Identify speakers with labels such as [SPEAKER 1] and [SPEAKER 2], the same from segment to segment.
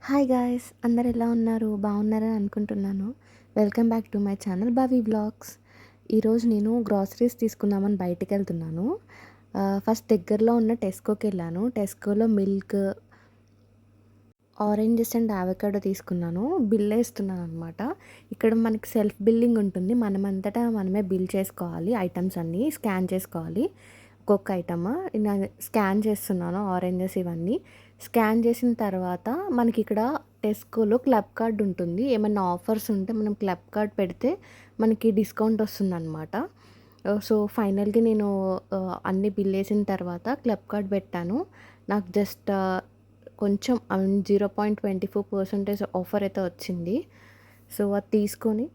[SPEAKER 1] Hi guys, అందరు ఎలా ఉన్నారు? బాగున్నారని అనుకుంటున్నాను. Welcome back to my channel Bavi blogs. ఈరోజు నేను గ్రాసరీస్ తీసుకుందామని బయటికి వెళ్తున్నాను. ఫస్ట్ దగ్గరలో ఉన్న టెస్కోకి వెళ్ళాను. టెస్కోలో మిల్క్, ఆరెంజెస్ అండ్ అవకాడో తీసుకున్నాను. బిల్ వేస్తున్నాను అనమాట. ఇక్కడ మనకి సెల్ఫ్ బిల్లింగ్ ఉంటుంది. మనమంతటా మనమే బిల్ చేసుకోవాలి. ఐటమ్స్ అన్నీ స్కాన్ చేసుకోవాలి. ఒక్కొక్క ఐటమ్ నేను స్కాన్ చేస్తున్నాను. ఆరెంజెస్ ఇవన్నీ స్కాన్ చేసిన తర్వాత మనకి ఇక్కడ టెస్కోలో క్లబ్ కార్డ్ ఉంటుంది. ఏమైనా ఆఫర్స్ ఉంటే మనం క్లబ్ కార్డ్ పెడితే మనకి డిస్కౌంట్ వస్తుందన్నమాట. సో ఫైనల్గా నేను అన్ని బిల్ వేసిన తర్వాత క్లబ్ కార్డ్ పెట్టాను. నాకు జస్ట్ కొంచెం 0.24% ఆఫర్ అయితే వచ్చింది. సో అది తీసుకొని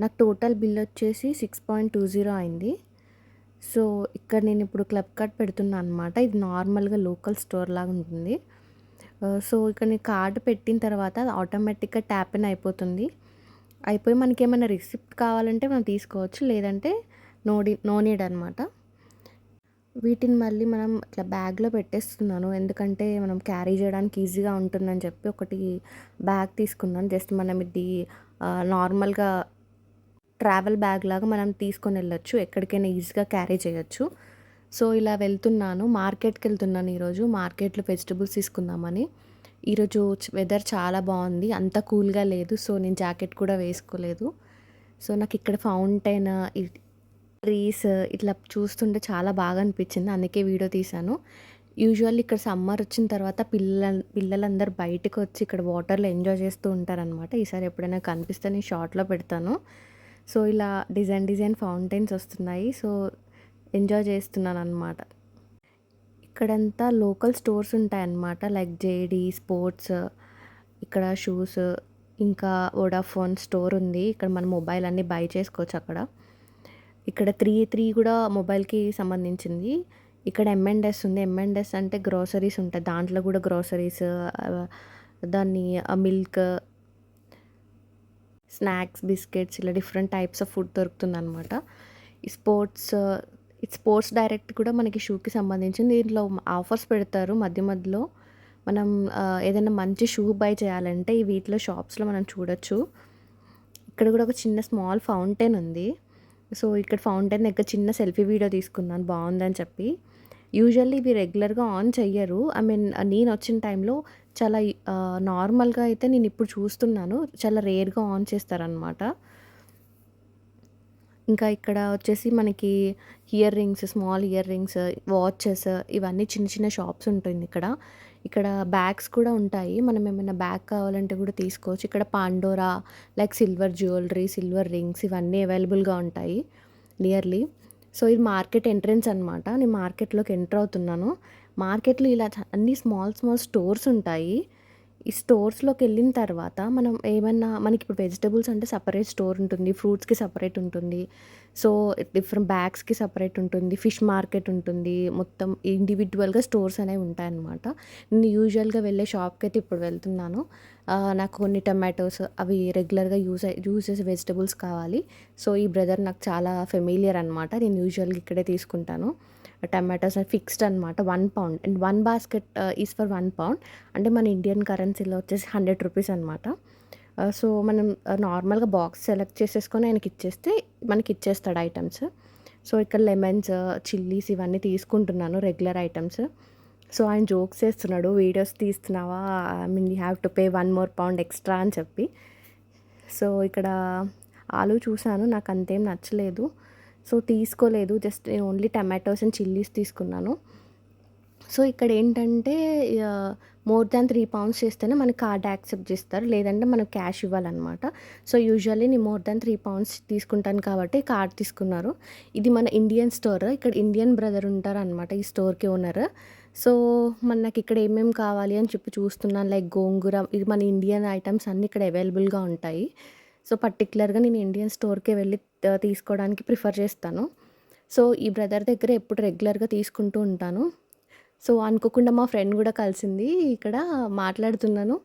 [SPEAKER 1] నాకు టోటల్ బిల్ వచ్చేసి 6.20 అయింది. సో ఇక్కడ నేను ఇప్పుడు క్లబ్ కార్డ్ పెడుతున్నాను అనమాట. ఇది నార్మల్గా లోకల్ స్టోర్ లాగా ఉంటుంది. సో ఇక్కడ నేను కార్డ్ పెట్టిన తర్వాత అది ఆటోమేటిక్గా ట్యాప్ ఇన్ అయిపోతుంది. అయిపోయి మనకి ఏమైనా రిసిప్ట్ కావాలంటే మనం తీసుకోవచ్చు, లేదంటే నో నీడ్ అనమాట. వీటిని మళ్ళీ మనం ఇట్లా బ్యాగ్లో పెట్టేస్తున్నాను, ఎందుకంటే మనం క్యారీ చేయడానికి ఈజీగా ఉంటుందని చెప్పి ఒకటి బ్యాగ్ తీసుకున్నాను. జస్ట్ మనం ఇది నార్మల్గా ట్రావెల్ బ్యాగ్ లాగా మనం తీసుకొని వెళ్ళొచ్చు, ఎక్కడికైనా ఈజీగా క్యారీ చేయొచ్చు. సో ఇలా వెళ్తున్నాను, మార్కెట్కి వెళ్తున్నాను. ఈరోజు మార్కెట్లో వెజిటబుల్స్ తీసుకుందామని. ఈరోజు వెదర్ చాలా బాగుంది, అంత కూల్గా లేదు. సో నేను జాకెట్ కూడా వేసుకోలేదు. సో నాకు ఇక్కడ ఫౌంటైన్, ట్రీస్ ఇట్లా చూస్తుంటే చాలా బాగా అనిపించింది, అందుకే వీడియో తీశాను. యూజువల్లీ ఇక్కడ సమ్మర్ వచ్చిన తర్వాత పిల్లలందరూ బయటకు వచ్చి ఇక్కడ వాటర్లో ఎంజాయ్ చేస్తూ ఉంటారనమాట. ఈసారి ఎప్పుడైనా కనిపిస్తే నేను షార్ట్లో పెడతాను. సో ఇలా డిజైన్ ఫౌంటైన్స్ వస్తున్నాయి. సో ఎంజాయ్ చేస్తున్నాను అనమాట. ఇక్కడంతా లోకల్ స్టోర్స్ ఉంటాయన్నమాట, లైక్ జేడీ స్పోర్ట్స్, ఇక్కడ షూస్, ఇంకా వోడాఫోన్ స్టోర్ ఉంది. ఇక్కడ మన మొబైల్ అన్నీ బై చేసుకోవచ్చు అక్కడ. ఇక్కడ త్రీ కూడా మొబైల్కి సంబంధించింది. ఇక్కడ M&S ఉంది. M&S అంటే గ్రోసరీస్ ఉంటాయి, దాంట్లో కూడా గ్రోసరీస్, దాన్ని మిల్క్, స్నాక్స్, బిస్కెట్స్ ఇలా డిఫరెంట్ టైప్స్ ఆఫ్ ఫుడ్ దొరుకుతుందన్నమాట. ఈ స్పోర్ట్స్ డైరెక్ట్ కూడా మనకి షూకి సంబంధించింది. దీంట్లో ఆఫర్స్ పెడతారు మధ్య మధ్యలో. మనం ఏదైనా మంచి షూ బై చేయాలంటే ఈ వీటిలో షాప్స్లో మనం చూడొచ్చు. ఇక్కడ కూడా ఒక చిన్న స్మాల్ ఫౌంటైన్ ఉంది. సో ఇక్కడ ఫౌంటైన్ దగ్గర చిన్న సెల్ఫీ వీడియో తీసుకున్నాను, బాగుందని చెప్పి. యూజువల్లీ ఇవి రెగ్యులర్గా ఆన్ చెయ్యరు. నేను వచ్చిన టైంలో చాలా నార్మల్గా అయితే నేను ఇప్పుడు చూస్తున్నాను, చాలా రేర్గా ఆన్ చేస్తారనమాట. ఇంకా ఇక్కడ వచ్చేసి మనకి స్మాల్ ఇయర్ రింగ్స్, వాచెస్, ఇవన్నీ చిన్న చిన్న షాప్స్ ఉంటుంది ఇక్కడ బ్యాగ్స్ కూడా ఉంటాయి. మనం ఏమైనా బ్యాగ్ కావాలంటే కూడా తీసుకోవచ్చు. ఇక్కడ Pandora, like silver jewellery, silver rings ఇవన్నీ అవైలబుల్గా ఉంటాయి నియర్లీ. సో ఇది మార్కెట్ ఎంట్రన్స్ అనమాట. నేను మార్కెట్లోకి ఎంటర్ అవుతున్నాను. మార్కెట్లో ఇలా అన్ని స్మాల్ స్టోర్స్ ఉంటాయి. ఈ స్టోర్స్లోకి వెళ్ళిన తర్వాత మనం ఏమన్నా, మనకి ఇప్పుడు వెజిటబుల్స్ అంటే సపరేట్ స్టోర్ ఉంటుంది, ఫ్రూట్స్కి సపరేట్ ఉంటుంది, సో డిఫరెంట్ బ్యాగ్స్కి సపరేట్ ఉంటుంది, ఫిష్ మార్కెట్ ఉంటుంది, మొత్తం ఇండివిజువల్గా స్టోర్స్ అనేవి ఉంటాయన్నమాట. నేను యూజువల్గా వెళ్ళే షాప్కి అయితే ఇప్పుడు వెళ్తున్నాను. నాకు కొన్ని టమాటోస్, అవి రెగ్యులర్గా యూజ్ చేసే వెజిటబుల్స్ కావాలి. సో ఈ బ్రదర్ నాకు చాలా ఫెమిలియర్ అనమాట, నేను యూజువల్గా ఇక్కడే తీసుకుంటాను. టమాటోస్ ఫిక్స్డ్ అనమాట, 1 pound, and 1 basket is for 1 pound. అంటే మన ఇండియన్ కరెన్సీలో వచ్చేసి 100 రూపీస్ అనమాట. సో మనం నార్మల్గా బాక్స్ సెలెక్ట్ చేసేసుకొని ఆయనకి ఇచ్చేస్తే మనకి ఇచ్చేస్తాడు ఐటమ్స్. సో ఇక్కడ లెమన్స్, చిల్లీస్ ఇవన్నీ తీసుకుంటున్నాను, రెగ్యులర్ ఐటమ్స్. సో ఆయన జోక్స్ చేస్తున్నాడు, వీడియోస్ తీస్తున్నావా, you have to pay 1 more pound extra అని చెప్పి. సో ఇక్కడ ఆలు చూసాను, నాకు అంతేం నచ్చలేదు, సో తీసుకోలేదు. జస్ట్ నేను ఓన్లీ టమాటోస్ అండ్ చిల్లీస్ తీసుకున్నాను. సో ఇక్కడ ఏంటంటే మోర్ దాన్ 3 pounds చేస్తేనే మనకి కార్డ్ యాక్సెప్ట్ చేస్తారు, లేదంటే మనకు క్యాష్ ఇవ్వాలన్నమాట. సో యూజువల్లీ నేను మోర్ దాన్ 3 pounds తీసుకుంటాను కాబట్టి కార్డ్ తీసుకున్నారు. ఇది మన ఇండియన్ స్టోర్, ఇక్కడ ఇండియన్ బ్రదర్ ఉంటారు అనమాట ఈ స్టోర్కి ఓనర్. సో మనకి ఇక్కడ ఏమేమి కావాలి అని చెప్పి చూస్తున్నాను, లైక్ గోంగూర, ఇది మన ఇండియన్ ఐటమ్స్ అన్నీ ఇక్కడ అవైలబుల్గా ఉంటాయి. సో పర్టికులర్గా నేను ఇండియన్ స్టోర్కే వెళ్ళి తీసుకోవడానికి ప్రిఫర్ చేస్తాను. సో ఈ బ్రదర్ దగ్గర ఎప్పుడు రెగ్యులర్గా తీసుకుంటూ ఉంటాను. సో అనుకోకుండా మా ఫ్రెండ్ కూడా కలిసింది, ఇక్కడ మాట్లాడుతున్నాను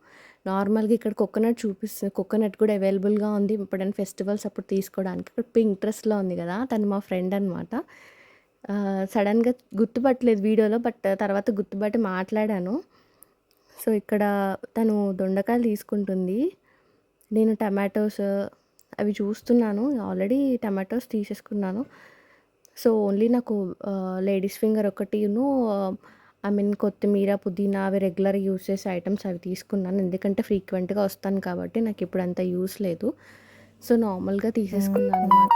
[SPEAKER 1] నార్మల్గా. ఇక్కడ కోకోనట్ కూడా అవైలబుల్గా ఉంది, ఎప్పుడైనా ఫెస్టివల్స్ అప్పుడు తీసుకోవడానికి. ఇక్కడ పింట్రెస్ట్లో ఉంది కదా, తను మా ఫ్రెండ్ అనమాట. సడన్గా గుర్తుపట్టలేదు వీడియోలో, బట్ తర్వాత గుర్తుపట్టి మాట్లాడాను. సో, ఇక్కడ తను దొండకాయలు తీసుకుంటుంది. నేను టమాటోస్ అవి చూస్తున్నాను. ఆల్రెడీ టమాటోస్ తీసేసుకున్నాను. సో, ఓన్లీ నాకు లేడీస్ ఫింగర్ ఒకటిను ఐ మీన్ కొత్తిమీర, పుదీనా అవి రెగ్యులర్ యూజ్ చేసే ఐటెమ్స్ అవి తీసుకున్నాను. ఎందుకంటే ఫ్రీక్వెంట్‌గా వస్తాను కాబట్టి నాకిప్పుడు అంత యూజ్ లేదు. సో, నార్మల్‌గా తీసేసుకున్నాననమాట.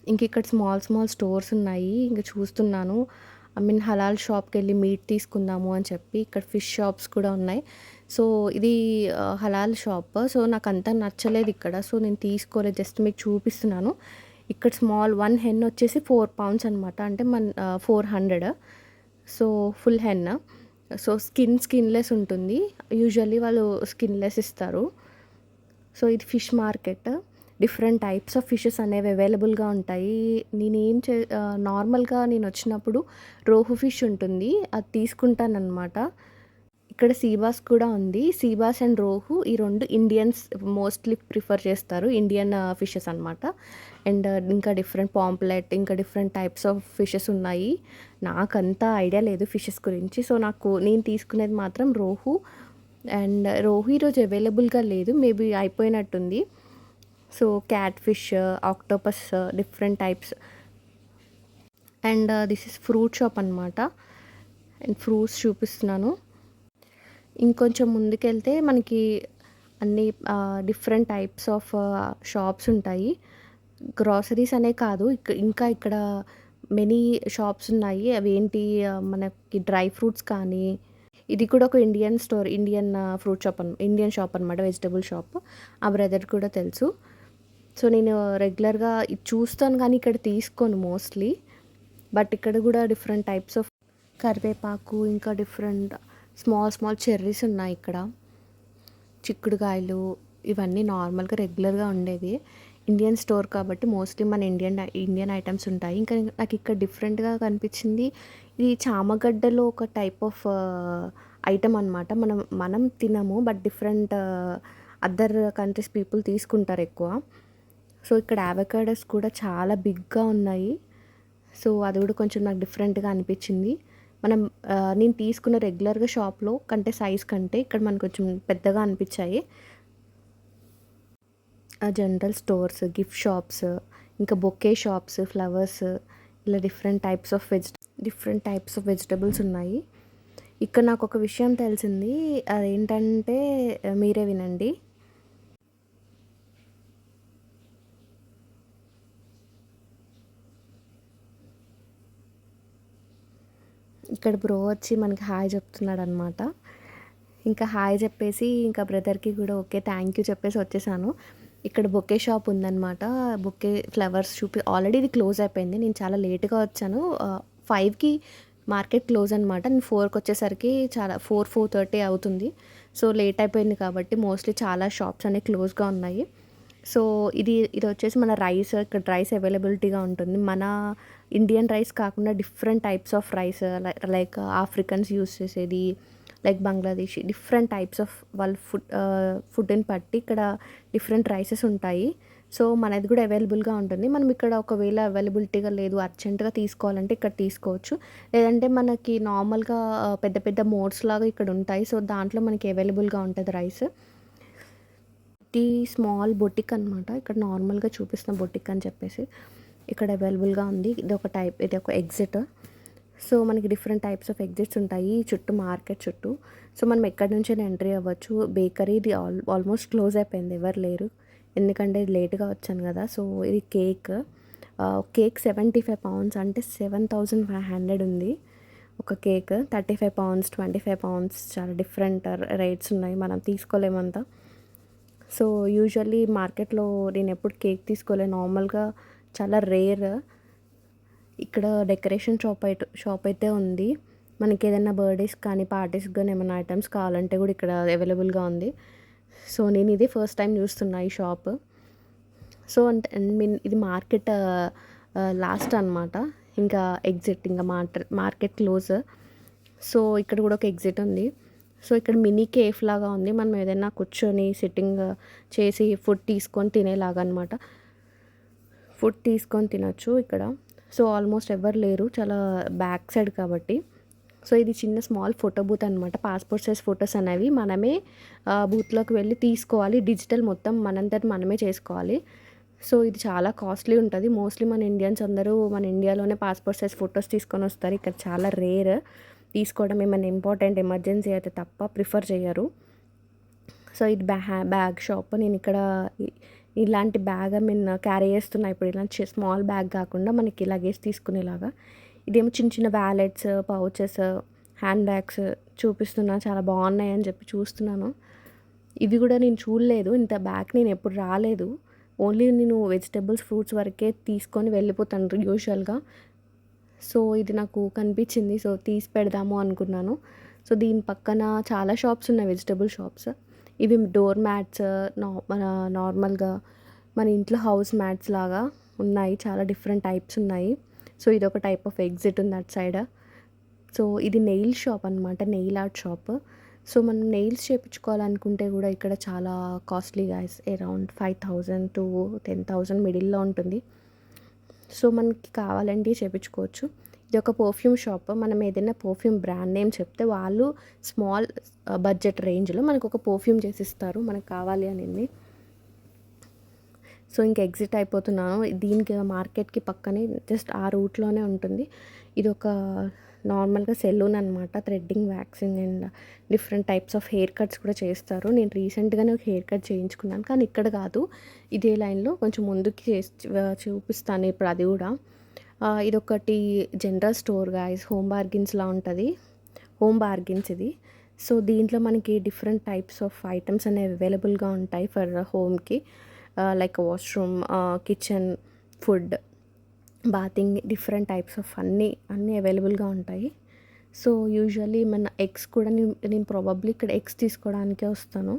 [SPEAKER 1] ఇంకిక్కడ స్మాల్ స్టోర్స్ ఉన్నాయి. ఇంక చూస్తున్నాను. ఐ మీన్ హలాల్ షాప్‌కెళ్ళి మీట్ తీసుకుందాము అని చెప్పి ఇక్కడ ఫిష్ షాప్స్ కూడా ఉన్నాయి. సో, ఇది హలాల్ షాప్. సో, నాకంతా నచ్చలేదు ఇక్కడ. సో, నేను తీసుకోలేదు. జస్ట్ మీకు చూపిస్తున్నాను. ఇక్కడ స్మాల్ 1 హెన్ వచ్చేసి 4 పౌండ్స్ అనమాట. అంటే 400. So, full hen. So, skinless ఉంటుంది. యూజువల్లీ వాళ్ళు స్కిన్‌లెస్ ఇస్తారు. సో, ఇది fish market. Different types of fishes అనేవి అవైలబుల్‌గా ఉంటాయి. నార్మల్‌గా నేనొచ్చినప్పుడు రోహు ఫిష్ ఉంటుంది. అది తీసుకుంటాననమాట. ఇక్కడ సీ బాస్ కూడా ఉంది. సీ బాస్ అండ్ రోహు ఈ 2 ఇండియన్స్ మోస్ట్‌లీ ప్రిఫర్ చేస్తారు. ఇండియన్ ఫిషెస్ అనమాట. అండ్ ఇంకా డిఫరెంట్ పాంప్లెట్ ఇంకా డిఫరెంట్ టైప్స్ ఆఫ్ ఫిషెస్ ఉన్నాయి. నాకంత ఐడియా లేదు ఫిషెస్ గురించి. సో, నేను తీసుకునేది మాత్రం రోహు. అండ్ రోహు ఈరోజు అవైలబుల్‌గా లేదు. మేబీ అయిపోయినట్టుంది. So, cat fish, octopus different types. And this is fruit shop అనమాట. అండ్ ఫ్రూట్స్ చూపిస్తున్నాను. ఇంకొంచెం ముందుకెళ్తే మనకి అన్ని డిఫరెంట్ టైప్స్ ఆఫ్ షాప్స్ ఉంటాయి. గ్రోసరీస్ అనే కాదు ఇంకా ఇక్కడ మెనీ షాప్స్ ఉన్నాయి. అవేంటి మనకి డ్రై ఫ్రూట్స్ కానీ ఇది కూడా ఒక Indian fruit shop Indian shop అనమాట. Vegetable shop. ఆ బ్రదర్ కూడా తెలుసు. సో, నేను రెగ్యులర్‌గా ఇది చూస్తాను కానీ ఇక్కడ తీసుకోను మోస్ట్‌లీ. బట్ ఇక్కడ కూడా డిఫరెంట్ టైప్స్ ఆఫ్ కరివేపాకు ఇంకా డిఫరెంట్ స్మాల్ చెర్రీస్ ఉన్నాయి ఇక్కడ. చిక్కుడుకాయలు ఇవన్నీ నార్మల్‌గా రెగ్యులర్‌గా ఉండేవి. ఇండియన్ స్టోర్ కాబట్టి మోస్ట్‌లీ మన ఇండియన్ ఐటెమ్స్ ఉంటాయి. ఇంకా నాకు ఇక్కడ డిఫరెంట్‌గా కనిపించింది. ఇది చామగడ్డలో ఒక టైప్ ఆఫ్ ఐటెమ్ అనమాట. మనం తినము. But different other countries people తీసుకుంటారు ఎక్కువ. సో, ఇక్కడ అవకాడోస్ కూడా చాలా బిగ్‌గా ఉన్నాయి. సో, అది కూడా కొంచెం నాకు డిఫరెంట్‌గా అనిపించింది. నేను తీసుకున్న రెగ్యులర్‌గా షాప్‌లో కంటే సైజ్ కంటే ఇక్కడ మనకు కొంచెం పెద్దగా అనిపించాయి. జనరల్ స్టోర్స్, గిఫ్ట్ షాప్స్, ఇంకా బొకే షాప్స్, ఫ్లవర్స్ ఇలా డిఫరెంట్ టైప్స్ ఆఫ్ వెజిటబుల్స్ ఉన్నాయి. ఇక్కడ నాకొక విషయం తెలిసింది. అదేంటంటే మీరే వినండి. ఇక్కడ బ్రో వచ్చి మనకి హాయ్ చెప్తున్నాడనమాట. ఇంకా హాయ్ చెప్పేసి ఇంకా బ్రదర్‌కి కూడా ఓకే థ్యాంక్ యూ చెప్పేసి వచ్చేసాను. ఇక్కడ బొకే షాప్ ఉందనమాట. బొకే ఫ్లవర్స్ ఆల్రెడీ ఇది క్లోజ్ అయిపోయింది. నేను చాలా లేట్‌గా వచ్చాను. 5కి మార్కెట్ క్లోజ్ అనమాట. నేను 4కి వచ్చేసరికి 4:30 అవుతుంది. సో, లేట్ అయిపోయింది కాబట్టి మోస్ట్‌లీ చాలా షాప్స్ అనేవి క్లోజ్‌గా ఉన్నాయి. సో, ఇది వచ్చేసి మన రైస్. ఇక్కడ రైస్ అవైలబిలిటీగా ఉంటుంది. మన ఇండియన్ రైస్ కాకుండా different types of rice like Africans use చేసేది, like Bangladeshi different types of వాళ్ళ ఫుడ్‌ని బట్టి ఇక్కడ డిఫరెంట్ రైసెస్ ఉంటాయి. సో, మనది కూడా అవైలబుల్‌గా ఉంటుంది. మనం ఇక్కడ ఒకవేళ అవైలబిలిటీగా లేదు అర్జెంట్‌గా తీసుకోవాలంటే ఇక్కడ తీసుకోవచ్చు. లేదంటే మనకి నార్మల్‌గా పెద్ద పెద్ద మోడ్స్ లాగా ఇక్కడ ఉంటాయి. సో, దాంట్లో మనకి అవైలబుల్‌గా ఉంటది రైస్. ఇది స్మాల్ బొటిక్ అనమాట. ఇక్కడ నార్మల్‌గా చూపిస్తున్న బొటిక్ అని చెప్పేసి ఇక్కడ అవైలబుల్‌గా ఉంది. ఇది ఒక ఎగ్జిట్. సో, మనకి డిఫరెంట్ టైప్స్ ఆఫ్ ఎగ్జిట్స్ ఉంటాయి మార్కెట్ చుట్టూ. సో, మనం ఎక్కడి నుంచైనా ఎంట్రీ అవ్వచ్చు. బేకరీది ఆల్మోస్ట్ క్లోజ్ అయిపోయింది. ఎవరు లేరు. ఎందుకంటే లేట్‌గా వచ్చాను కదా! సో, ఇది కేక్. కేక్ 75 పౌండ్స్ అంటే 7,500 ఉంది. ఒక కేక్ 35 పౌండ్స్, 25 పౌండ్స్ చాలా డిఫరెంట్ రేట్స్ ఉన్నాయి. మనం తీసుకోలేమంత. సో, యూజువల్లీ మార్కెట్‌లో నేనెప్పుడు కేక్ తీసుకోలేదు. నార్మల్‌గా చాలా రేర్. ఇక్కడ డెకరేషన్ షాప్ అయితే ఉంది. మనకేదైనా బర్త్‌డేస్ కానీ, పార్టీస్‌కి గానీ ఏమైనా ఐటెమ్స్ కావాలంటే కూడా ఇక్కడ అవైలబుల్‌గా ఉంది. సో, నేను ఇదే ఫస్ట్ టైం చూస్తున్నా ఈ షాప్. సో, ఇది మార్కెట్ లాస్ట్ అనమాట. ఇంకా ఎగ్జిట్ ఇంకా మార్కెట్ క్లోజ్. సో, ఇక్కడ కూడా ఒక ఎగ్జిట్ ఉంది. సో, ఇక్కడ మినీ కేఫ్ లాగా ఉంది. మనం ఏదైనా కూర్చొని సిట్టింగ్ చేసి ఫుడ్ తీసుకొని తినేలాగా అనమాట. ఫుడ్ తీసుకొని తినొచ్చు ఇక్కడ. సో, ఆల్మోస్ట్ ఎవ్వరు లేరు. చాలా బ్యాక్ సైడ్ కాబట్టి. సో ఇది చిన్న స్మాల్ ఫోటో బూత్ అనమాట. పాస్‌పోర్ట్ సైజ్ ఫోటోస్ అనేవి మనమే బూత్‌లోకి వెళ్ళి తీసుకోవాలి. డిజిటల్ మొత్తం మనంతట మనమే చేసుకోవాలి. సో ఇది చాలా కాస్ట్‌లీ ఉంటది. మోస్ట్‌లీ మన ఇండియన్స్ అందరూ మన ఇండియాలోనే పాస్‌పోర్ట్ సైజ్ ఫోటోస్ తీసుకొనొస్తారు. ఇక్కడ చాలా రేర్ తీసుకోవడం. ఏమైనా ఇంపార్టెంట్ ఎమర్జెన్సీ అయితే తప్ప ప్రిఫర్ చెయ్యరు. సో ఇది బ్యాగ్ షాప్. నేనిక్కడ ఇలాంటి బ్యాగ్ క్యారీ చేస్తున్నా ఇప్పుడు. ఇలాంటి స్మాల్ బ్యాగ్ కాకుండా మనకి లగేజ్ తీసుకునేలాగా. ఇదేమో చిన్న చిన్న వ్యాలెట్స్, పౌచెస్, హ్యాండ్ బ్యాగ్స్ చూపిస్తున్నా. చాలా బాగున్నాయని చెప్పి చూస్తున్నాను. ఇవి కూడా నేను చూడలేదు. ఇంత బ్యాగ్ నేను ఎప్పుడు రాలేదు. ఓన్లీ నేను వెజిటబుల్స్, ఫ్రూట్స్ వరకే తీసుకొని వెళ్ళిపోతాను యూజువల్గా. సో ఇది నాకు కనిపించింది. సో తీసి పెడదాము అనుకున్నాను. సో దీని పక్కన చాలా షాప్స్ ఉన్నాయి, వెజిటబుల్ షాప్స్. ఇవి డోర్ మ్యాట్స్, మన నార్మల్గా మన ఇంట్లో హౌస్ మ్యాట్స్ లాగా ఉన్నాయి. చాలా డిఫరెంట్ టైప్స్ ఉన్నాయి. సో ఇదొక టైప్ ఆఫ్ ఎగ్జిట్ ఉంది అటు సైడ్. సో ఇది నెయిల్ షాప్ అనమాట, నెయిల్ ఆర్ట్ షాప్. సో మనం నెయిల్స్ చేయించుకోవాలనుకుంటే కూడా ఇక్కడ చాలా కాస్ట్లీ గైస్. అరౌండ్ 5,000 to 10,000 మిడిల్లో ఉంటుంది. సో మనకి కావాలంటే చేయించుకోవచ్చు. ఇది ఒక పర్ఫ్యూమ్ షాప్. మనం ఏదైనా పర్ఫ్యూమ్ బ్రాండ్ నేమ్ చెప్తే వాళ్ళు స్మాల్ బడ్జెట్ రేంజ్లో మనకు ఒక పర్ఫ్యూమ్ చేసిస్తారు మనకు కావాలి అనేది. సో ఇంక ఎగ్జిట్ అయిపోతున్నాను. దీనికి మార్కెట్కి పక్కనే జస్ట్ ఆ రూట్లోనే ఉంటుంది. ఇది ఒక నార్మల్గా సెలూన్ అనమాట. Threading, waxing and different types of hair cuts కూడా చేస్తారు. నేను రీసెంట్గానే ఒక హెయిర్ కట్ చేయించుకున్నాను, కానీ ఇక్కడ కాదు, ఇదే లైన్లో కొంచెం ముందుకి చూపిస్తాను ఇప్పుడు అది కూడా. ఇదొకటి జనరల్ స్టోర్ గాయస్. హోమ్ బార్గిన్స్లా ఉంటుంది. హోమ్ బార్గిన్స్ ఇది. సో దీంట్లో మనకి డిఫరెంట్ టైప్స్ ఆఫ్ ఐటమ్స్ అనేవి అవైలబుల్గా ఉంటాయి ఫర్ హోమ్కి. Like washroom, kitchen, food, bathing, different types of అన్నీ అవైలబుల్గా ఉంటాయి. సో యూజువల్లీ మన ఎగ్స్ కూడా నేను ప్రాబబ్లీ ఇక్కడ ఎగ్స్ తీసుకోవడానికే వస్తాను.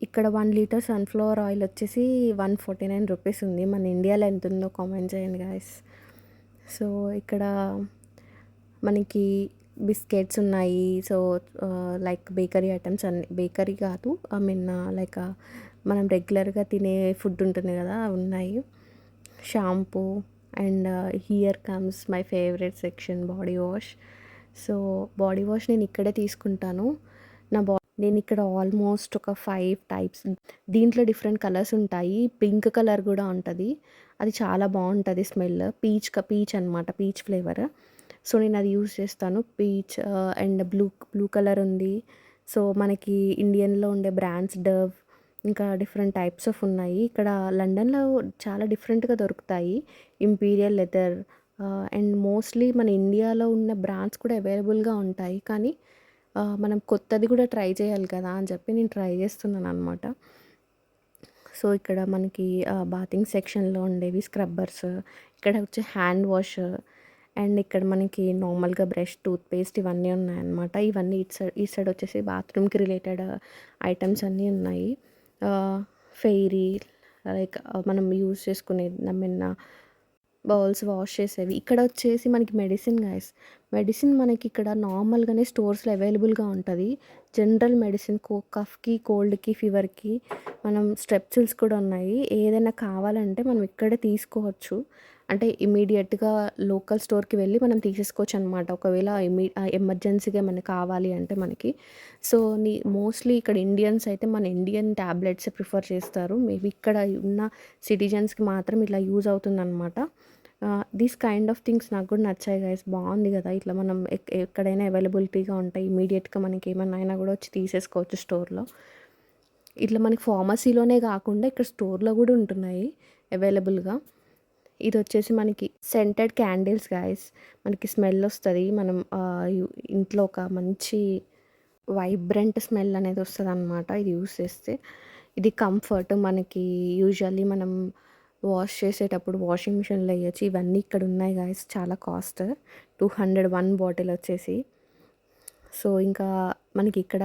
[SPEAKER 1] ఇక్కడ 1 లీటర్ సన్ఫ్లవర్ ఆయిల్ వచ్చేసి 149 రూపీస్ ఉంది. మన ఇండియాలో ఎంత ఉందో కామెంట్ చేయండి గాయస్. సో ఇక్కడ మనకి బిస్కెట్స్ ఉన్నాయి. సో లైక్ బేకరీ ఐటమ్స్ అన్ని, బేకరీ కాదు, ఐ మీన్ లైక్ మనం రెగ్యులర్గా తినే ఫుడ్ ఉంటుంది కదా, ఉన్నాయి. Shampoo and here comes my favourite section, body wash. So body wash నేను ఇక్కడే తీసుకుంటాను. నేను ఇక్కడ ఆల్మోస్ట్ ఒక 5 టైప్స్, దీంట్లో డిఫరెంట్ కలర్స్ ఉంటాయి. పింక్ కలర్ కూడా ఉంటుంది. అది చాలా బాగుంటుంది స్మెల్. పీచ్ అనమాట, పీచ్ ఫ్లేవర్. సో నేను అది యూస్ చేస్తాను. పీచ్ అండ్ బ్లూ కలర్ ఉంది. సో మనకి ఇండియన్లో ఉండే బ్రాండ్స్ డవ్, ఇంకా డిఫరెంట్ టైప్స్ ఆఫ్ ఉన్నాయి. ఇక్కడ లండన్లో చాలా డిఫరెంట్గా దొరుకుతాయి. ఇంపీరియల్ లెదర్ అండ్ మోస్ట్లీ మన ఇండియాలో ఉన్న బ్రాండ్స్ కూడా అవైలబుల్గా ఉంటాయి. కానీ మనం కొత్తది కూడా ట్రై చేయాలి కదా అని చెప్పి నేను ట్రై చేస్తున్నాను అనమాట. సో ఇక్కడ మనకి బాతింగ్ సెక్షన్లో ఉండేవి స్క్రబ్బర్స్, ఇక్కడ వచ్చి హ్యాండ్ వాష్, అండ్ ఇక్కడ మనకి నార్మల్గా బ్రష్, టూత్పేస్ట్ ఇవన్నీ ఉన్నాయన్నమాట. ఇవన్నీ ఈ సైడ్ వచ్చేసి బాత్రూమ్కి రిలేటెడ్ ఐటమ్స్ అన్నీ ఉన్నాయి. ఫెయిరీ, లైక్ మనం యూజ్ చేసుకునేది, ఐ మీన్ బౌల్స్ వాష్ చేసేవి. ఇక్కడ వచ్చేసి మనకి మెడిసిన్ గైస్. మెడిసిన్ మనకి ఇక్కడ నార్మల్గానే స్టోర్స్లో అవైలబుల్గా ఉంటుంది. జనరల్ మెడిసిన్, కఫ్కి, కోల్డ్కి, ఫీవర్కి, మనం స్ట్రెప్సిల్స్ కూడా ఉన్నాయి. ఏదైనా కావాలంటే మనం ఇక్కడే తీసుకోవచ్చు. అంటే ఇమీడియట్గా లోకల్ స్టోర్కి వెళ్ళి మనం తీసేసుకోవచ్చు అనమాట. ఒకవేళ ఎమర్జెన్సీగా ఏమైనా కావాలి అంటే మనకి. సో మోస్ట్లీ ఇక్కడ ఇండియన్స్ అయితే మన ఇండియన్ ట్యాబ్లెట్స్ ప్రిఫర్ చేస్తారు. మేబీ ఇక్కడ ఉన్న సిటిజన్స్కి మాత్రం ఇట్లా యూజ్ అవుతుందన్నమాట. దీస్ కైండ్ ఆఫ్ థింగ్స్ నాకు కూడా నచ్చాయి గైస్. బాగుంది కదా, ఇట్లా మనం ఎక్కడైనా అవైలబిలిటీగా ఉంటాయి. ఇమీడియట్గా మనకి ఏమన్నా అయినా కూడా వచ్చి తీసేసుకోవచ్చు స్టోర్లో. ఇట్లా మనకి ఫార్మసీలోనే కాకుండా ఇక్కడ స్టోర్లో కూడా ఉంటున్నాయి అవైలబుల్గా. ఇది వచ్చేసి మనకి సెంటెడ్ క్యాండిల్స్ గైస్. మనకి స్మెల్ వస్తుంది. మనం ఇంట్లో ఒక మంచి వైబ్రెంట్ స్మెల్ అనేది వస్తుంది అనమాట ఇది యూస్ చేస్తే. ఇది కంఫర్ట్. మనకి యూజువల్లీ మనం వాష్ చేసేటప్పుడు వాషింగ్ మిషన్లో వేయచ్చు. ఇవన్నీ ఇక్కడ ఉన్నాయి గాయస్. చాలా కాస్ట్ 201 బాటిల్ వచ్చేసి. సో ఇంకా మనకి ఇక్కడ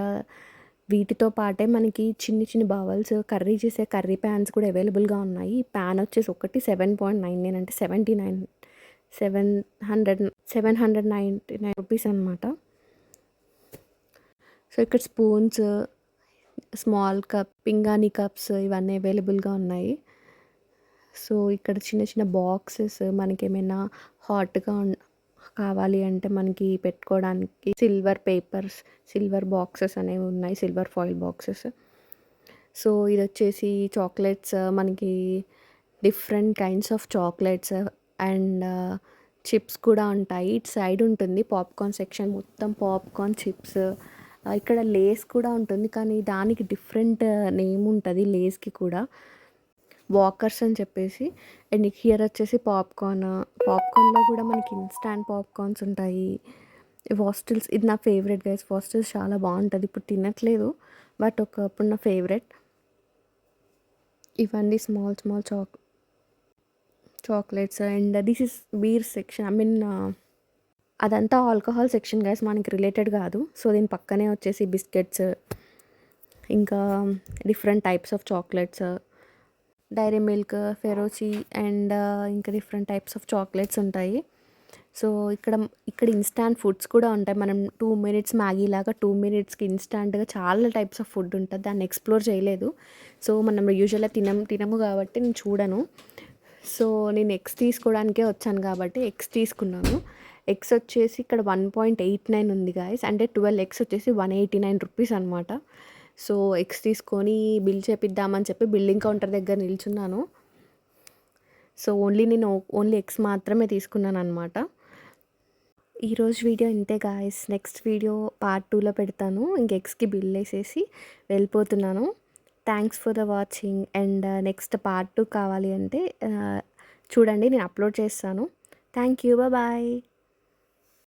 [SPEAKER 1] వీటితో పాటే మనకి చిన్ని బౌల్స్, కర్రీ చేసే కర్రీ ప్యాన్స్ కూడా అవైలబుల్గా ఉన్నాయి. ఈ ప్యాన్ వచ్చేసి ఒకటి 7.99 అంటే 799 రూపీస్ అనమాట. సో ఇక్కడ స్పూన్స్, స్మాల్ కప్, పింగాణీ కప్స్ ఇవన్నీ అవైలబుల్గా ఉన్నాయి. సో ఇక్కడ చిన్న బాక్సెస్ మనకి ఏమైనా కావాలి అంటే మనకి పెట్టుకోవడానికి సిల్వర్ పేపర్స్, సిల్వర్ బాక్సెస్ అనేవి ఉన్నాయి. Silver foil boxes. సో ఇదొచ్చేసి చాక్లెట్స్ మనకి different kinds of chocolates and chips కూడా ఉంటాయి. ఇటు సైడ్ ఉంటుంది పాప్‌కార్న్ సెక్షన్, మొత్తం పాప్‌కార్న్, చిప్స్. ఇక్కడ లేస్ కూడా ఉంటుంది. కానీ దానికి డిఫరెంట్ నేమ్ ఉంటది లేస్‌కి కూడా. వాకర్స్ అని చెప్పేసి. అండ్ హియర్ వచ్చేసి పాప్‌కార్న్‌లో కూడా మనకి ఇన్‌స్టాంట్ పాప్‌కార్న్స్ ఉంటాయి. వాస్టిల్స్ ఇది నా ఫేవరెట్ గైస్. వాస్టిల్స్ చాలా బావుంటది. ఇప్పుడు తినట్లేదు. బట్ ఒకప్పుడు నా ఫేవరెట్. ఇవన్నీ small small chocolates and this is beer section. I mean అదంతా ఆల్కహాల్ సెక్షన్ గైస్. మనకి రిలేటెడ్ కాదు. సో దీని పక్కనే వచ్చేసి బిస్కెట్స్, ఇంకా different types of chocolates, Dairy Milk, ఫెరోచి అండ్ ఇంకా డిఫరెంట్ టైప్స్ ఆఫ్ చాక్లెట్స్ ఉంటాయి. సో ఇక్కడ ఇన్స్టాంట్ ఫుడ్స్ కూడా ఉంటాయి. మనం 2 మినిట్స్ మ్యాగీ లాగా 2 మినిట్స్‌కి ఇన్స్టాంట్‌గా చాలా టైప్స్ ఆఫ్ ఫుడ్ ఉంటది. దాన్ని ఎక్స్‌ప్లోర్ చేయలేదు. సో మనం యూజువల్‌గా తినము కాబట్టి నేను చూడను. సో నేను ఎగ్స్ తీసుకోవడానికే వచ్చాను కాబట్టి ఎగ్స్ తీసుకున్నాను. ఎగ్స్ వచ్చేసి ఇక్కడ 1.89 ఉంది గాయ్స్. అంటే 12 ఎగ్స్ వచ్చేసి 189 రూపీస్ అనమాట. సో ఎగ్స్ తీసుకొని బిల్ చేపిద్దామని చెప్పి బిల్లింగ్ కౌంటర్ దగ్గర నిల్చున్నాను. సో నేను ఓన్లీ ఎగ్స్ మాత్రమే తీసుకున్నాననమాట. ఈరోజు వీడియో ఇంతే గాయ్స్. నెక్స్ట్ వీడియో పార్ట్ 2లో పెడతాను. ఇంక ఎగ్స్‌కి బిల్ వేసేసి వెళ్ళిపోతున్నాను. Thanks for the watching. And next part 2 కావాలి అంటే చూడండి, నేను అప్లోడ్ చేస్తాను. Thank you. బాయ్.